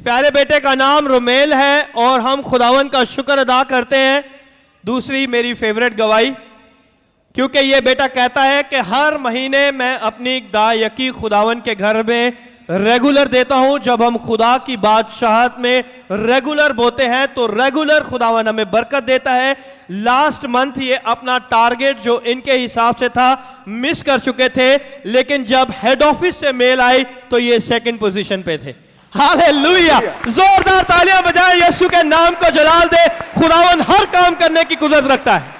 प्यारे बेटे का नाम रुमेल है और हम खुदावन का शुक्र अदा करते हैं। दूसरी मेरी फेवरेट गवाही, क्योंकि ये बेटा कहता है कि हर महीने मैं अपनी दायकी खुदावन के घर में रेगुलर देता हूं। जब हम खुदा की बादशाहत में रेगुलर बोते हैं तो रेगुलर खुदावन हमें बरकत देता है। लास्ट मंथ ये अपना टारगेट जो इनके हिसाब से था मिस कर चुके थे, लेकिन जब हेड ऑफिस से मेल आई तो ये सेकंड पोजीशन पे थे। हालेलुया! जोरदार तालियां बजाएं, यीशु के नाम को जलाल दे। खुदावन हर काम करने की कुदरत रखता है।